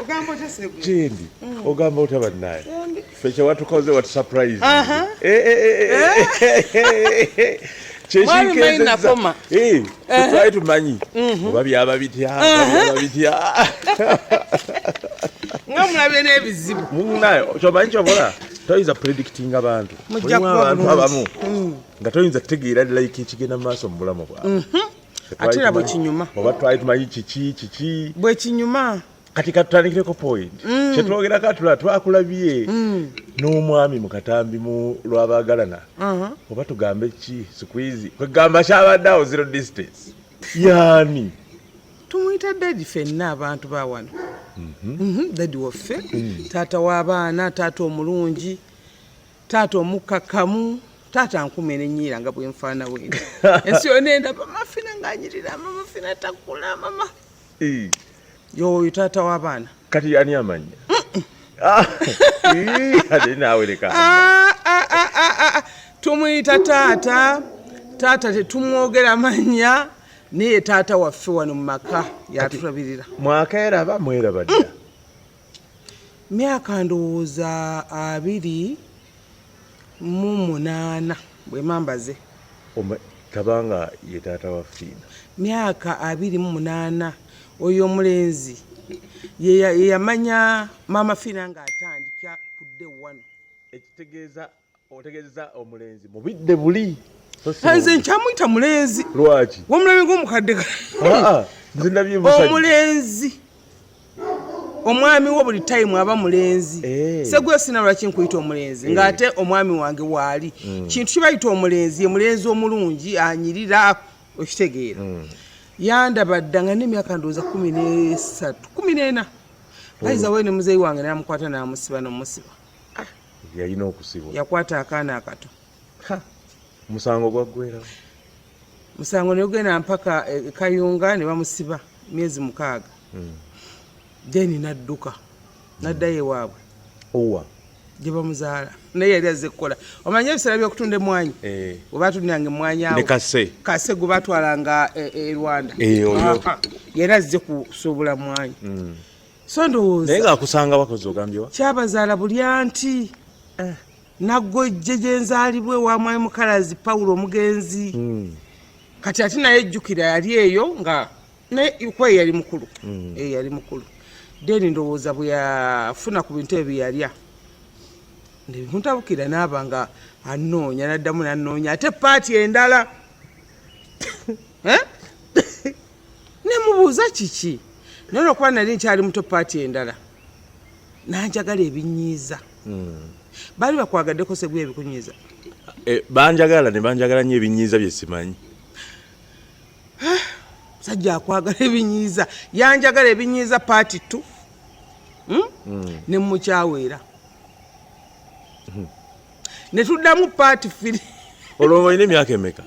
Ogamba otasegu. Chindi. Ogamba otabanaye. Fecha watu koze watu surprise. Mwami maina koma. Tutwaye tumanyi. Oba bitya. Ngamulabe n'ebizibu. Munayo kyomanyi kyobola toyinza predicting abantu. Abantu abamu. Nga toyinza kutegeera like ekigenda mu maaso mu bulamu bwabwe. Atera bwe kinyuma. Oba twali tumanyi kiki. Bwe kinyuma. Kati katutandikireko point. Kyetwogera katula twakulabye. N'omwami mu katambi mu lwabaagalana. Oba tugambe ki squeeze. Kwegamba kyabaddeawo zero distance. Yani. Tumuyita daddy ffenna abantu ba wano. Daddy waffe. Taata w'abaana, taata omulungi, taata omukkakkamu, taata nkume n'ennyiira nga bwe nfaana wenda. Ensi yonna endaba mama Fina ng'anyirira, mama Fina takula, mama. Yo taata w'abaana. Kati ani amanya? Ate naawe leka. Tumuyita taata. Taata tetumwogera mannya. Naye taata waffe wano mu maka yatulabirira. Mwakaera mweraba dda? Myaka ndowooza 28 bwe mambaze. Tabanga ye taata wa Fina. Myaka 28 oyo omulenzi ye yamanya mama Fina ng'atandika kudde wano. Otegeeza omulenzi mubidde buli. Nze nkyamuyita mulenzi. Lwaki? Wamulabe ng'omukadde. Nze ndabye musajja. Omulenzi. Omwami wo buli time aba mulenzi. Segwe sina lwaki nkuyita omulenzi. Ng'ate omwami wange waali. Kintu kibayita omulenzi, ye mulenzi omulungi anyirira okitegeera. Yandabadda nga n'emyaka ndowooza 13, 14. Bayiza we ne muzeeyi wange n'amukwata n'amusiba n'omusiba. Yalina okusibwa. Yakwata akaana akato. Musango gwaggweerawo. Musango ne gugenda mpaka Kayunga ne bamusiba myezi 6. Deni nadduka. Naddayo ewaabwe. Owa. Gye bamuzaala. Naye yali azze kukola. Omanye ebiseera by'okutunda emmwanyi. Oba atundanga emmwanyi awo. Ne kase. Kase gwe batwalanga e Rwanda. Oyo. Yali azze kusuubula mmwanyi. So ndowooza. Naye ng'akusanga wakoze ogambyewa? Kyabazaala buli anti. Naggojje gye nzaalibwe wa mwami mukalazi Paulo omugenzi. Kati ate naye ejjukira yali eyo nga kwe yali mukulu. Yali mukulu. Deni ndowooza bwe yafuna ku bintu ebyo yalya. Ntabukira n'aba nga annoonya n'addamu n'annoonya ate paati endala. Ne mubuuza kiki? Naye olwokuba nali nkyali muto paati endala. Nanjagala ebinyiiza. Baali bakwagaddeko segwe ebikunyiiza. Banjagala ne banjagala nnyo ebinyiiza bye simanyi. Sajja akwagala ebinyiiza. Yanjagala ebinyiiza paati 2. Ne mukyaweera. Ne tuddamu paati 3. Olwo olina emyaka emeka?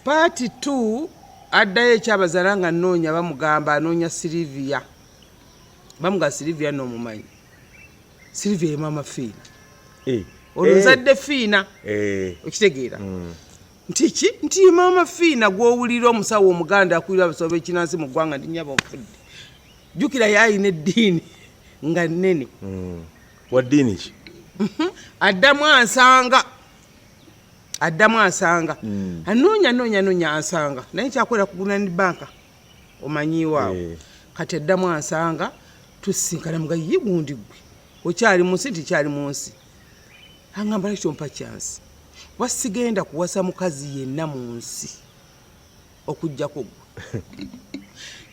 Paati 2 addayo ekyabazaala nga nnoonya bamugamba anoonya Silivia. Bamuga Silivia n'omumanyi. Silivia ye mama Fina. Oluzadde Fina. Okitegeera. Nti mama Fina gw'owulira omusawo omuganda akulira abasawo b'ekinansi mu ggwanga ndi nnyaba omufudde. Jjukira yaalina eddiini nga nnene. Wa ddiini ki? Addamu ansanga. Anoonya ansanga. Naye kyakolera kugula ni banka. Omanyiiwaawo. Kati addamu ansanga tusinkana muga ye gundi gwe. Okyali mu nsi tikyali mu nsi. Angamba lekyo mpa chance. Wasigenda kuwasa mukazi yenna mu nsi. Okujjako gwe.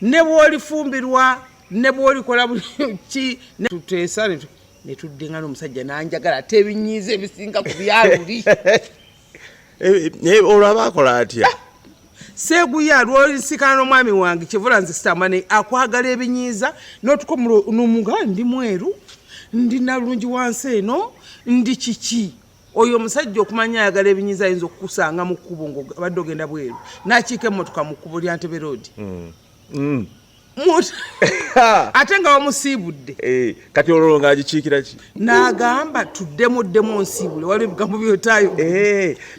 Ne bw'olifumbirwa, ne bw'olikola ki ne tuteesa ne tuddenga n'omusajja n'anjagala ate ebinyiiza ebisinga ku byaluli. Olwo akola atya? Seguya lw'olisikana n'omwami wange Kivula nze sitamane akwagala ebinyiiza n'otukomulo n'omuga ndi mweru ndi nalungi wansi eno ndi kiki. Oyo omusajja okumanya ayagala ebinyiiza ayinza okukusanga mu kkubo ng'obadde ogenda bweru n'akiika emmotoka mu kkubo lya Ntebe Road. Ate nga wamusiibudde. Kati olwo ng'agikiikira ki? N'agamba tuddemu onsiibule waliwo ebigambo by'otaayo.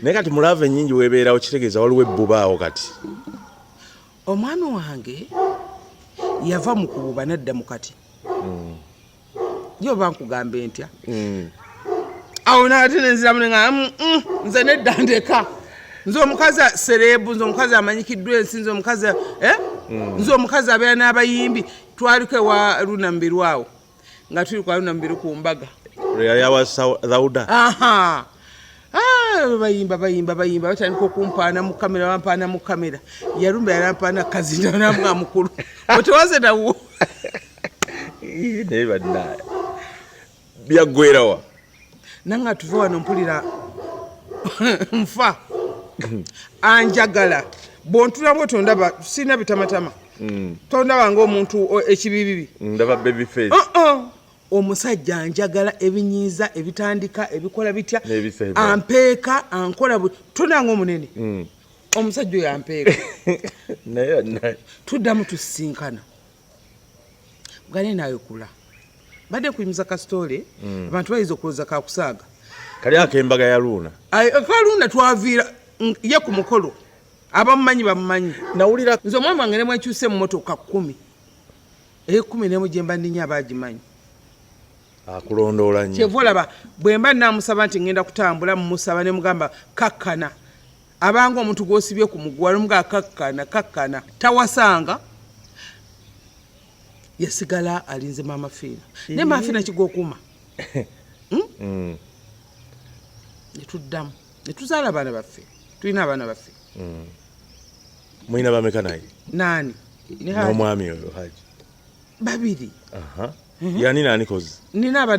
Naye kati mulava ennyingi weebeerawo kitegeeza waliwo ebbubaawo kati. Omwami wange yava mu kububa nadda mu kati yo bankugambe ntya awo naate nenziramu nenga nze nedda ndeka nze omukazi serebu nze omukazi amanyikiddwa ensi nze omukazi nze omukazi abeera n'abayimbi twaliko ewa Lunambiru awo nga tuli kwa Lunambiru ku mbaga yawa Sauda bayimba batandika okumpaana mu kamera bampaana mu kamera Yarumba yarampaana kazinda namwa mukulu otewaze nawo naye banna byaggwerawa nanga tuve wano mpulira nfa anjagala bontulamu tondaba sina bitamatama tondaba ng'omuntu ekibibibi ndaba baby face omusajja anjagala ebinyiiza ebitandika ebikola bitya ampeeka ankola tonanga omunene omusajja oyo ampeeka naye tuddamu tusinkana gane nayo kula badde kuyimuza kasitole abantu bayiza okuloza kakusaaga kali akembaga ya Luna kaluna twaviira ye ku mukolo abamumanyi bamumanyi nawulira nze omwami wange ne mwekyuse mu motoka 10 10 nemu gye mba ndinya abagimanyi akulondoola nnyo kyevolaba bwe mba namusaba nti ngenda kutambula mumusaba ne mugamba kakkana abanga omuntu gw'osibye ku mugwa n'omuga kakkana tawasanga yasigala alinze mama Fina ne mama Fina kigokuma netuddamu netuzaala abaana baffe tulina abaana baffe mulina bameka naye nani n'omwami oyo Haji babiri yani nani kozi nina